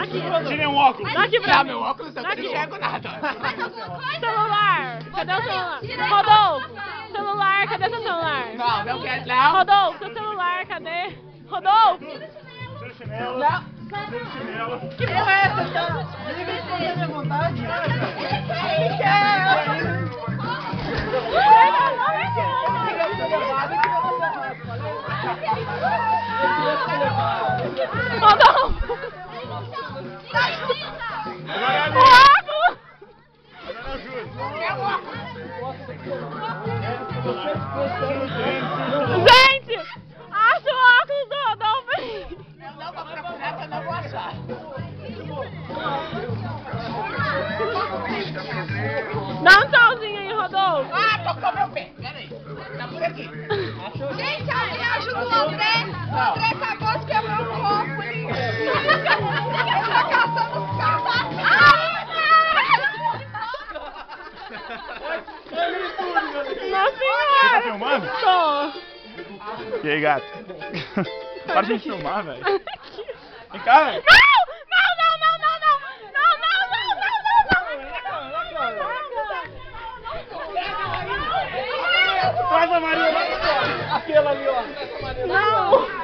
Daqui. Tirei um óculos. Daqui pra mim. Meu óculos, eu não enxergo nada. Celular. Cadê o celular? Rodolfo. Celular. Cadê seu celular? Não quero, não. Rodolfo, seu celular, cadê? Rodolfo. Seu chinelo. Não. Seu chinelo. Que porra é essa, cara? Liga de fazer minha vontade. Rodolfo! O óculos! Gente! Acha o óculos do Rodolfo aí! Eu não vou procurar, que eu não vou achar. Dá um tchauzinho aí, Rodolfo! Ah, tocou meu pé. Pera aí. Tá por aqui. Gente, alguém ajuda o André. O André acabou de quebrar um copo ali. Ele tá caçando os carros. Nossa Você tá senhora! filmando? Tô! E aí, gato? Para de me filmar, velho. Vem cá, velho. Não! Traz a Maria lá. Aquela ali, ó. Não!